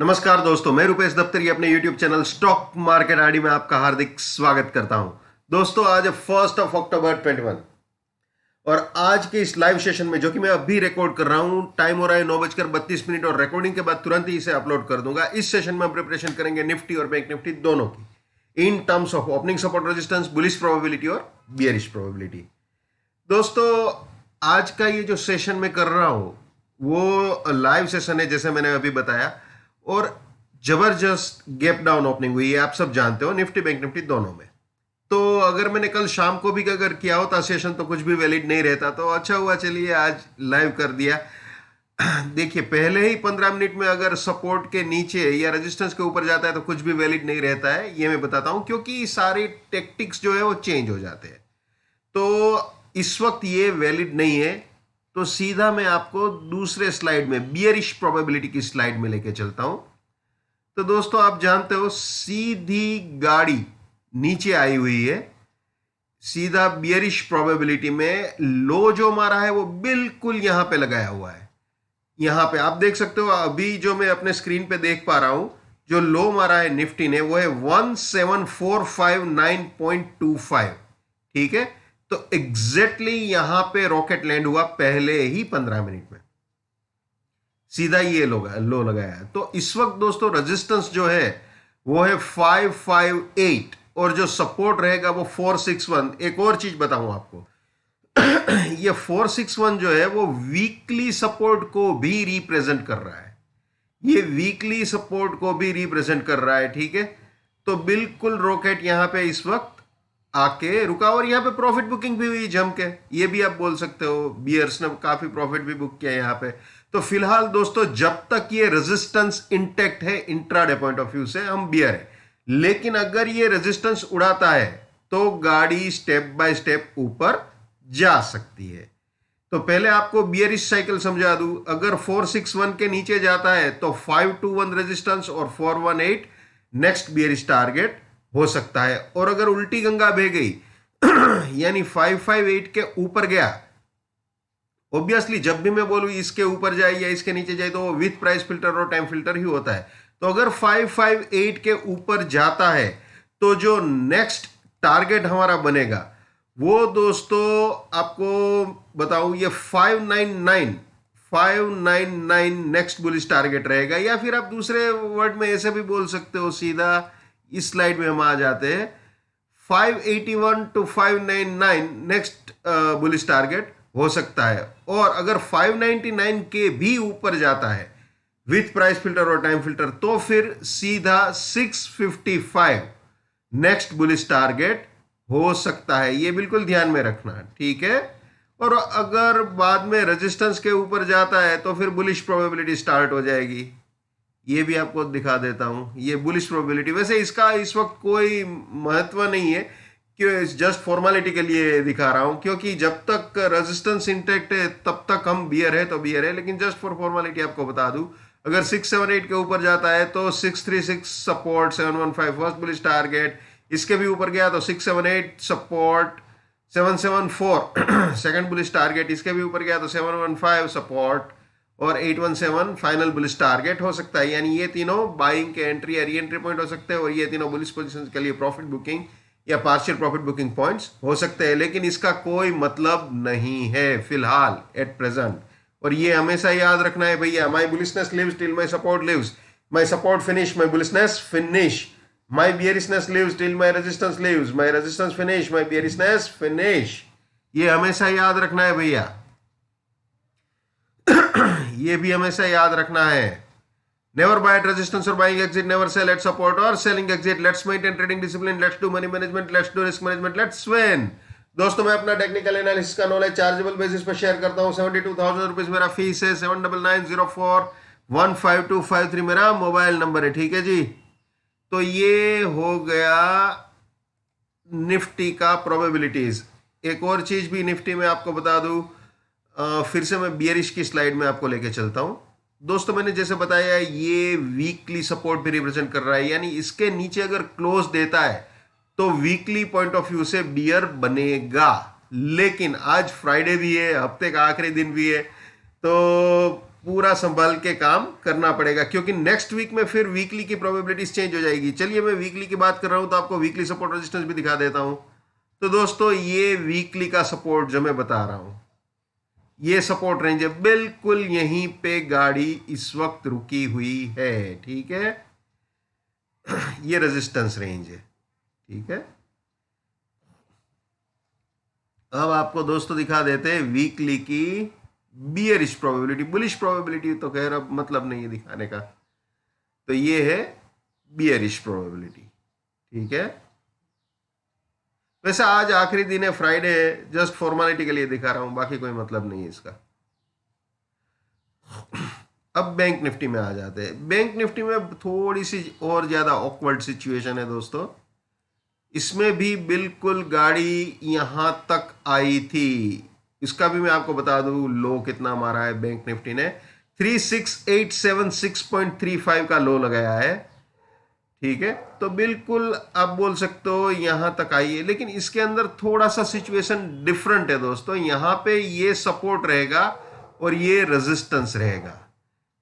नमस्कार दोस्तों, मैं रुपेश दफ्तरी अपने YouTube channel stock market ID में आपका हार्दिक स्वागत करता हूं। दोस्तों, आज 1 अक्टूबर 21 और आज के इस लाइव सेशन में, जो कि मैं अभी रिकॉर्ड कर रहा हूं, टाइम हो रहा है 9:32 और रिकॉर्डिंग के बाद तुरंत ही इसे अपलोड कर दूंगा। इस सेशन में हम प्रिपरेशन करेंगे निफ्टी और बैंक निफ्टी दोनों की, in terms of opening support resistance, bullish probability और बियरिश प्रोबेबिलिटी। दोस्तों, आज का ये जो सेशन में कर रहा हूं वो लाइव सेशन है, जैसे मैंने अभी बताया, और जबरदस्त गैप डाउन ओपनिंग हुई है। आप सब जानते हो, निफ्टी बैंक निफ्टी दोनों में। तो अगर मैंने कल शाम को भी अगर किया होता सेशन तो कुछ भी वैलिड नहीं रहता, तो अच्छा हुआ चलिए आज लाइव कर दिया। देखिए, पहले ही 15 मिनट में अगर सपोर्ट के नीचे या रेजिस्टेंस के ऊपर जाता है तो कुछ भी वैलिड नहीं रहता है, ये मैं बताता हूं, क्योंकि सारे टेक्टिक्स जो है वो चेंज हो जाते हैं। तो इस वक्त ये वैलिड नहीं है, तो सीधा मैं आपको दूसरे स्लाइड में, बियरिश प्रोबेबिलिटी की स्लाइड में लेके चलता हूं। तो दोस्तों, आप जानते हो, सीधी गाड़ी नीचे आई हुई है, सीधा बियरिश प्रोबेबिलिटी में लो जो मारा है वो बिल्कुल यहां पे लगाया हुआ है। यहां पे आप देख सकते हो, अभी जो मैं अपने स्क्रीन पे देख पा रहा हूं, जो लो मारा है निफ्टी ने वो है 17459.25। ठीक है, तो एग्जैक्टली यहां पे रॉकेट लैंड हुआ पहले ही 15 मिनट में, सीधा ये लो लगाया है। तो इस वक्त दोस्तों रेजिस्टेंस जो है वो है 558 और जो सपोर्ट रहेगा वो 461। एक और चीज बताऊं आपको, ये 461 जो है वो वीकली सपोर्ट को भी रिप्रेजेंट कर रहा है। ये वीकली सपोर्ट को भी रिप्रेजेंट कर रहा है। ठीक है, तो बिल्कुल रॉकेट यहां पे इस वक्त आके रुका और यहाँ पे प्रॉफिट बुकिंग भी हुई जम के, ये भी आप बोल सकते हो। बियर्स ने काफी प्रॉफिट भी बुक किया यहाँ पे। तो फिलहाल दोस्तों, जब तक ये रेजिस्टेंस इंटैक्ट है इंट्राडे पॉइंट ऑफ व्यू से, हम बियर है। लेकिन अगर ये रेजिस्टेंस उड़ाता है तो गाड़ी स्टेप बाय स्टेप ऊपर जा सकती है। तो पहले आपको बियरिश साइकिल समझा दूं। अगर 461 के नीचे जाता है तो 521 रेजिस्टेंस और 418 नेक्स्ट बियरिश टारगेट हो सकता है। और अगर उल्टी गंगा बह गई यानी 558 के ऊपर गया, ऑब्वियसली जब भी मैं बोलूं इसके ऊपर जाए या इसके नीचे जाए तो वो विथ प्राइस फिल्टर और टाइम फिल्टर ही होता है। तो अगर 558 के ऊपर जाता है तो जो नेक्स्ट टारगेट हमारा बनेगा वो दोस्तों आपको बताऊं, ये 599 नेक्स्ट बुलिश टारगेट रहेगा। या फिर आप दूसरे वर्ड में ऐसे भी बोल सकते हो, सीधा इस स्लाइड में हम आ जाते हैं, 581 to 599 नेक्स्ट बुलिश टारगेट हो सकता है। और अगर 599 के भी ऊपर जाता है विथ प्राइस फिल्टर और टाइम फिल्टर तो फिर सीधा 655 नेक्स्ट बुलिश टारगेट हो सकता है। ये बिल्कुल ध्यान में रखना, ठीक है। और अगर बाद में रेजिस्टेंस के ऊपर जाता है तो फिर बुलिश प्रोबेबिलिटी स्टार्ट हो जाएगी। ये भी आपको दिखा देता हूं, ये बुलिश प्रोबेबिलिटी। वैसे इसका इस वक्त कोई महत्व नहीं है, कि जस्ट फॉर्मेलिटी के लिए दिखा रहा हूं, क्योंकि जब तक रेजिस्टेंस इंटैक्ट है तब तक हम बियर है तो बियर है। लेकिन जस्ट फॉर फॉर्मेलिटी आपको बता दूं, अगर 678 के ऊपर जाता है तो 636 सपोर्ट, 715 फर्स्ट बुलिश टारगेट, इसके भी ऊपर गया तो 678 सपोर्ट, 774 सेकंड बुलिश टारगेट, इसके भी ऊपर गया तो 715 सपोर्ट और 817 फाइनल बुलिश टारगेट हो सकता है। यानी ये तीनों बाइंग के एंट्री या री एंट्री पॉइंट हो सकते हैं और ये तीनों बुलिश पोजीशंस के लिए प्रॉफिट बुकिंग या पार्शियल प्रॉफिट बुकिंग पॉइंट्स हो सकते हैं। लेकिन इसका कोई मतलब नहीं है फिलहाल एट प्रेजेंट। और ये हमेशा याद रखना है भैया, my bullishness lives till my support lives, my support finish, my bullishness finish, my bearishness lives till my resistance lives, my resistance finish, my bearishness finish. ये हमेशा याद रखना है भैया, ये भी हमेशा याद रखना है। नेवर बाय एट रेजिस्टेंस और buying exit, never sell at support और selling exit. Let's maintain trading discipline, let's do money management, let's do risk management, let's win. दोस्तों, मैं अपना टेक्निकल एनालिसिस का नॉलेज चार्जेबल बेसिस पर share करता हूं। 72,000 rupees मेरा फीस है। 7990415253 मेरा मोबाइल नंबर है, ठीक है जी। तो ये हो गया निफ्टी का प्रोबेबिलिटीज। एक और चीज भी निफ्टी में आपको बता दूं, फिर से मैं बियरिश की स्लाइड में आपको लेके चलता हूं। दोस्तों, मैंने जैसे बताया ये वीकली सपोर्ट भी रिप्रेजेंट कर रहा है, यानी इसके नीचे अगर क्लोज देता है तो वीकली पॉइंट ऑफ व्यू से बियर बनेगा। लेकिन आज फ्राइडे भी है, हफ्ते का आखिरी दिन भी है, तो पूरा संभाल के काम करना पड़ेगा, क्योंकि नेक्स्ट वीक में फिर वीकली की प्रोबेबिलिटीज चेंज हो जाएगी। चलिए मैं वीकली की बात कर रहा हूं तो आपको वीकली सपोर्ट रेजिस्टेंस भी दिखा देता हूं। तो दोस्तों ये वीकली का सपोर्ट जो मैं बता रहा हूं, ये सपोर्ट रेंज है, बिल्कुल यहीं पे गाड़ी इस वक्त रुकी हुई है, ठीक है। ये रेजिस्टेंस रेंज है, ठीक है। अब आपको दोस्तों दिखा देते हैं वीकली की बियरिश प्रोबेबिलिटी। बुलिश प्रोबेबिलिटी तो खैर अब मतलब नहीं है दिखाने का, तो ये है बियरिश प्रोबेबिलिटी, ठीक है। वैसे आज आखिरी दिन है, फ्राइडे है, जस्ट फॉर्मेलिटी के लिए दिखा रहा हूं, बाकी कोई मतलब नहीं है इसका। अब बैंक निफ्टी में आ जाते हैं। बैंक निफ्टी में थोड़ी सी और ज्यादा ऑकवर्ड सिचुएशन है दोस्तों। इसमें भी बिल्कुल गाड़ी यहां तक आई थी, इसका भी मैं आपको बता दूं लो कितना मारा है बैंक निफ्टी ने। 36876.35 का लो लगाया है, ठीक है। तो बिल्कुल आप बोल सकते हो यहां तक आई है, लेकिन इसके अंदर थोड़ा सा सिचुएशन डिफरेंट है दोस्तों। यहां पे ये सपोर्ट रहेगा और ये रेजिस्टेंस रहेगा।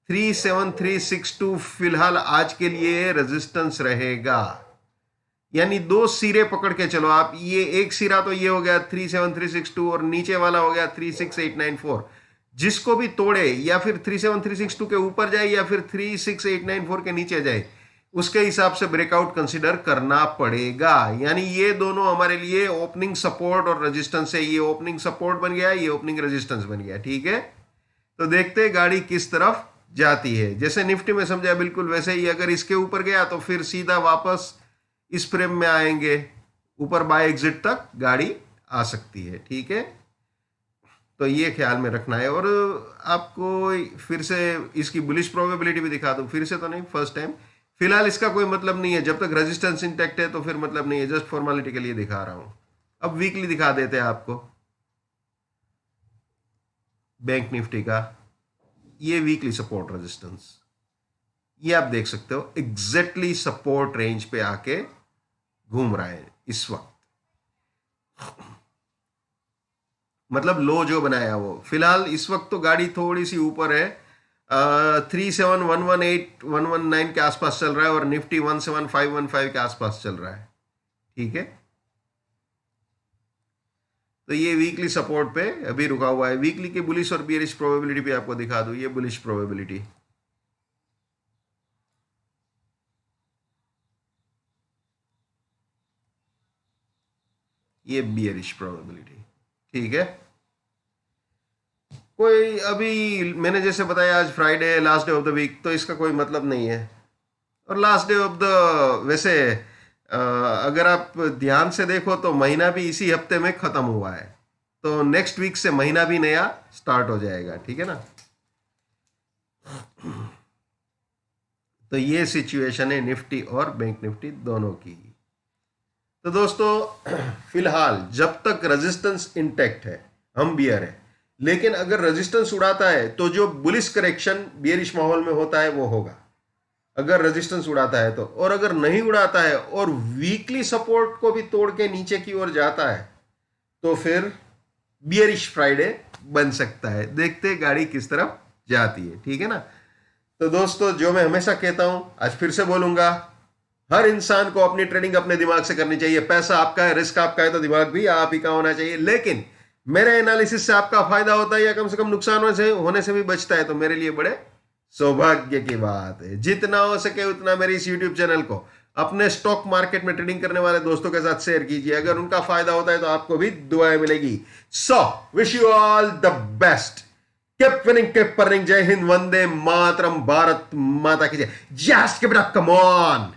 37362 फिलहाल आज के लिए रेजिस्टेंस रहेगा, यानी दो सिरे पकड़ के चलो आप। ये एक सिरा तो ये हो गया 37362 और नीचे वाला हो गया 36894। जिसको भी तोड़े, या फिर 37362 के ऊपर जाए या फिर 36894 के नीचे जाए, उसके हिसाब से ब्रेकआउट कंसीडर करना पड़ेगा। यानी ये दोनों हमारे लिए ओपनिंग सपोर्ट और रेजिस्टेंस है। ये ओपनिंग सपोर्ट बन गया, ये ओपनिंग रेजिस्टेंस बन गया, ठीक है। तो देखते हैं गाड़ी किस तरफ जाती है। जैसे निफ्टी में समझा बिल्कुल वैसे ही, अगर इसके ऊपर गया तो फिर सीधा वापस इस फ्रेम में आएंगे, ऊपर बाय एग्जिट तक गाड़ी आ सकती है, ठीक है। तो ये ख्याल में रखना है। और आपको फिर से इसकी बुलिश प्रोबेबिलिटी भी दिखा दूं, फिर से तो नहीं, फर्स्ट टाइम। फिलहाल इसका कोई मतलब नहीं है, जब तक रेजिस्टेंस इंटैक्ट है तो फिर मतलब नहीं है, जस्ट फॉर्मेलिटी के लिए दिखा रहा हूं। अब वीकली दिखा देते हैं आपको बैंक निफ्टी का। ये वीकली सपोर्ट रेजिस्टेंस, ये आप देख सकते हो एग्जैक्टली सपोर्ट रेंज पे आके घूम रहा है इस वक्त। मतलब लो जो बनाया वो, फिलहाल इस वक्त तो गाड़ी थोड़ी सी ऊपर है, 37118119 के आसपास चल रहा है, और निफ्टी 17515 के आसपास चल रहा है, ठीक है। तो ये वीकली सपोर्ट पे अभी रुका हुआ है। वीकली की बुलिश और बियरिश प्रोबेबिलिटी भी आपको दिखा दूं। ये बुलिश प्रोबेबिलिटी, ये बियरिश प्रोबेबिलिटी, ठीक है। कोई अभी मैंने जैसे बताया आज Friday last day of the week, तो इसका कोई मतलब नहीं है। और लास्ट डे ऑफ द, वैसे अगर आप ध्यान से देखो तो महीना भी इसी हफ्ते में खत्म हुआ है, तो नेक्स्ट वीक से महीना भी नया स्टार्ट हो जाएगा, ठीक है ना। तो ये सिचुएशन है निफ्टी और बैंक निफ्टी दोनों की। तो दोस्तों फिलहाल जब तक रेजिस्टेंस इंटैक्ट है हम बियर है, लेकिन अगर रेजिस्टेंस उड़ाता है तो जो बुलिश करेक्शन बियरिश माहौल में होता है वो होगा, अगर रेजिस्टेंस उड़ाता है तो। और अगर नहीं उड़ाता है और वीकली सपोर्ट को भी तोड़ के नीचे की ओर जाता है तो फिर बियरिश फ्राइडे बन सकता है। देखते गाड़ी किस तरफ जाती है, ठीक है ना। तो दोस्तों जो मैं हमेशा कहता हूं, आज फिर से बोलूंगा, हर इंसान को अपनी ट्रेडिंग अपने दिमाग से करनी चाहिए। पैसा आपका है, रिस्क आपका है, तो दिमाग भी आप ही का होना चाहिए। लेकिन मेरे एनालिसिस से आपका फायदा होता है या कम से कम नुकसान होने से भी बचता है, तो मेरे लिए बड़े सौभाग्य की बात है। जितना हो सके उतना मेरे इस यूट्यूब चैनल को अपने स्टॉक मार्केट में ट्रेडिंग करने वाले दोस्तों के साथ शेयर कीजिए। अगर उनका फायदा होता है तो आपको भी दुआएं मिलेगी। So wish you all the best, keep winning, keep earning. जय हिंद, वंदे मातरम, भारत माता की जय। Just keep it up, come on.